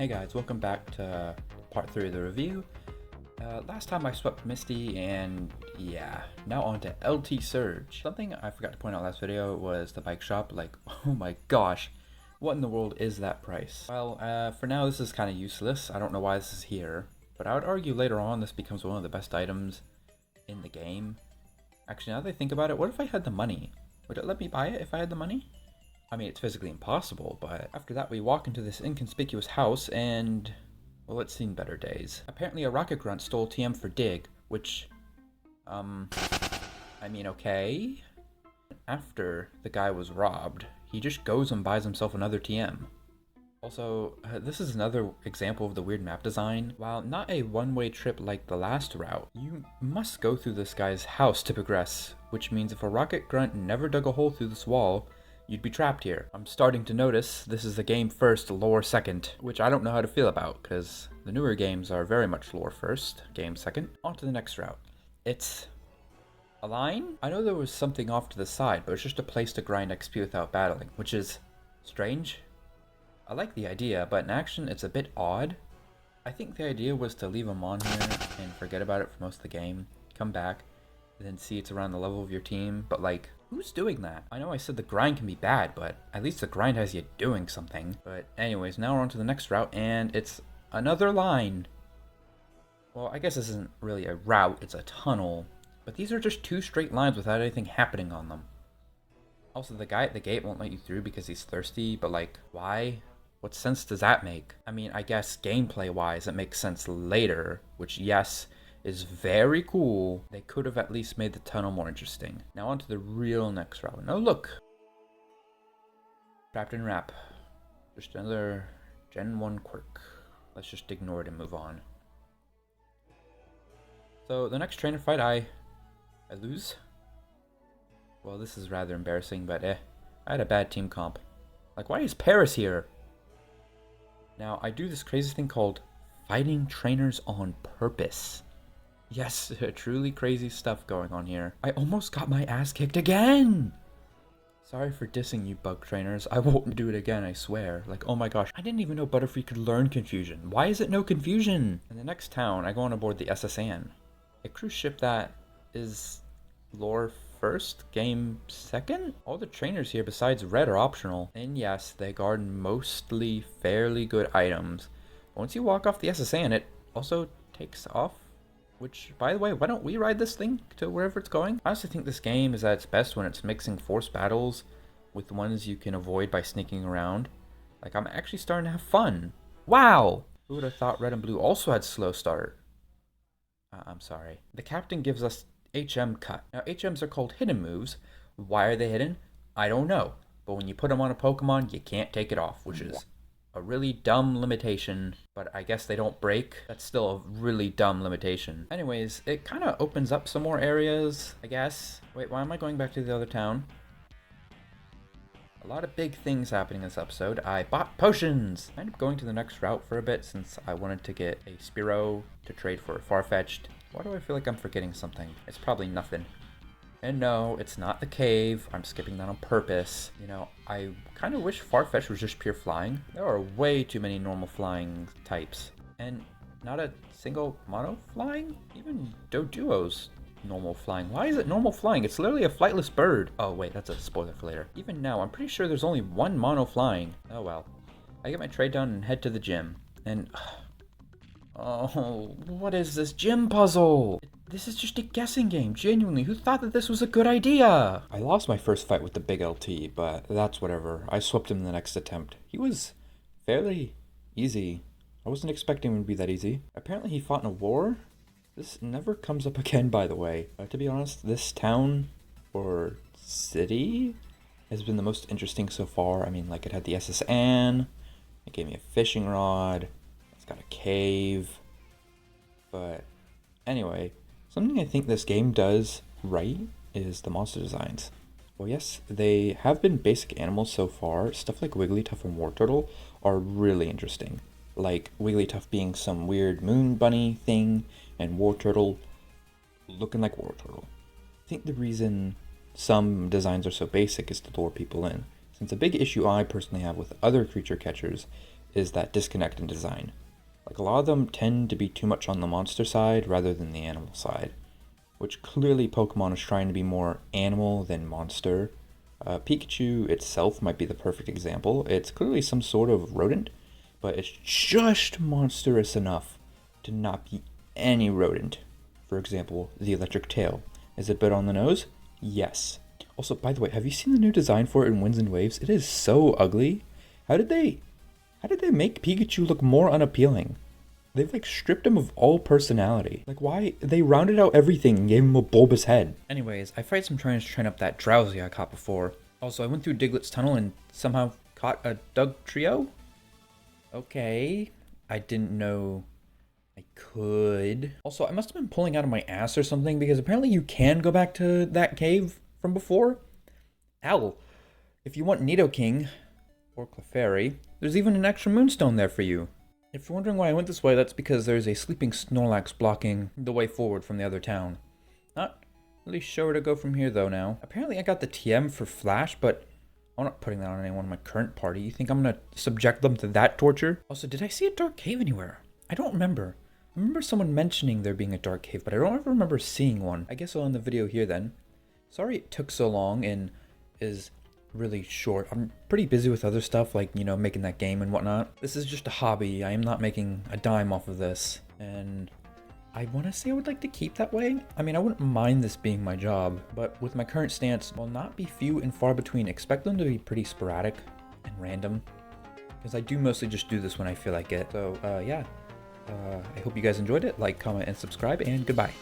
Hey guys, welcome back to part 3 of the review. Last time I swept Misty, and yeah, now on to LT Surge. Something I forgot to point out last video was the bike shop. Like, oh my gosh, what in the world is that price? Well, for now this is kind of useless. I don't know why this is here, but I would argue later on this becomes one of the best items in the game. Actually, now that I think about it, what if I had the money? Would it let me buy it if I had the money? I mean, it's physically impossible, but after that we walk into this inconspicuous house and, well, it's seen better days. Apparently a rocket grunt stole TM for Dig, which, I mean, okay. After the guy was robbed, he just goes and buys himself another TM. Also, this is another example of the weird map design. While not a one-way trip like the last route, you must go through this guy's house to progress, which means if a rocket grunt never dug a hole through this wall, you'd be trapped here. I'm starting to notice this is the game first, lore second, which I don't know how to feel about, because the newer games are very much lore first, game second. On to the next route. It's a line? I know there was something off to the side, but it's just a place to grind XP without battling, which is strange. I like the idea, but in action it's a bit odd. I think the idea was to leave them on here and forget about it for most of the game, come back, and then see it's around the level of your team, but like, who's doing that? I know I said the grind can be bad, but at least the grind has you doing something. But anyways, now we're on to the next route, and it's another line. Well, I guess this isn't really a route, it's a tunnel. But these are just two straight lines without anything happening on them. Also, the guy at the gate won't let you through because he's thirsty, but like, why? What sense does that make? I mean, I guess gameplay-wise it makes sense later, which yes, is very cool. They could have at least made the tunnel more interesting. Now on to the real next route. Oh look! Trapped in Wrap. Just another Gen 1 quirk. Let's just ignore it and move on. So the next trainer fight I lose. Well, this is rather embarrassing, but I had a bad team comp. Like, why is Paris here? Now, I do this crazy thing called fighting trainers on purpose. Yes, truly crazy stuff going on here. I almost got my ass kicked again! Sorry for dissing you, bug trainers. I won't do it again, I swear. Like, oh my gosh, I didn't even know Butterfree could learn confusion. Why is it no confusion? In the next town, I go on aboard the SS Anne, a cruise ship that is lore first, game second? All the trainers here besides Red are optional. And yes, they guard mostly fairly good items. Once you walk off the SS Anne, it also takes off. Which, by the way, why don't we ride this thing to wherever it's going? I honestly think this game is at its best when it's mixing forced battles with ones you can avoid by sneaking around. Like, I'm actually starting to have fun. Wow! Who would have thought Red and Blue also had slow start? I'm sorry. The captain gives us HM cut. Now, HMs are called hidden moves. Why are they hidden? I don't know. But when you put them on a Pokemon, you can't take it off, which is a really dumb limitation, but I guess they don't break. That's still a really dumb limitation. Anyways, it kind of opens up some more areas, I guess. Wait, why am I going back to the other town? A lot of big things happening this episode. I bought potions! I ended up going to the next route for a bit since I wanted to get a Spearow to trade for a Farfetch'd. Why do I feel like I'm forgetting something? It's probably nothing. And no, it's not the cave. I'm skipping that on purpose. You know, I kind of wish Farfetch'd was just pure flying. There are way too many normal flying types. And not a single mono flying? Even Doduo's normal flying. Why is it normal flying? It's literally a flightless bird. Oh wait, that's a spoiler for later. Even now, I'm pretty sure there's only one mono flying. Oh well. I get my trade done and head to the gym. And... oh, what is this gym puzzle? This is just a guessing game, genuinely. Who thought that this was a good idea? I lost my first fight with the big LT, but that's whatever. I swept him in the next attempt. He was fairly easy. I wasn't expecting him to be that easy. Apparently he fought in a war. This never comes up again, by the way. To be honest, this town or city has been the most interesting so far. I mean, like, it had the SS Anne. It gave me a fishing rod. It's got a cave. But anyway, something I think this game does right is the monster designs. Well, yes, they have been basic animals so far. Stuff like Wigglytuff and Wartortle are really interesting. Like Wigglytuff being some weird moon bunny thing, and Wartortle looking like Wartortle. I think the reason some designs are so basic is to lure people in. Since a big issue I personally have with other creature catchers is that disconnect in design. Like, a lot of them tend to be too much on the monster side rather than the animal side, which clearly Pokemon is trying to be more animal than monster. Pikachu itself might be the perfect example. It's clearly some sort of rodent, but it's just monstrous enough to not be any rodent. For example, the electric tail. Is it a bit on the nose? Yes. Also, by the way, have you seen the new design for it in Winds and Waves? It is so ugly. How did they make Pikachu look more unappealing? They've like stripped him of all personality. Like, why? They rounded out everything and gave him a bulbous head. Anyways, I fight some trying to train up that Drowsy I caught before. Also, I went through Diglett's tunnel and somehow caught a Dugtrio. Okay. I didn't know I could. Also, I must have been pulling out of my ass or something because apparently you can go back to that cave from before. Owl, if you want Nidoking or Clefairy, there's even an extra moonstone there for you. If you're wondering why I went this way, that's because there's a sleeping Snorlax blocking the way forward from the other town. Not really sure where to go from here though now. Apparently I got the TM for Flash, but I'm not putting that on anyone in my current party. You think I'm gonna subject them to that torture? Also, did I see a dark cave anywhere? I don't remember. I remember someone mentioning there being a dark cave, but I don't ever remember seeing one. I guess I'll end the video here then. Sorry it took so long and is really short. I'm pretty busy with other stuff like, you know, making that game and whatnot. This is just a hobby. I am not making a dime off of this. And I want to say I would like to keep that way. I mean, I wouldn't mind this being my job, but with my current stance, will not be few and far between. Expect them to be pretty sporadic and random, because I do mostly just do this when I feel like it. So, yeah. I hope you guys enjoyed it. Like, comment, and subscribe, and goodbye.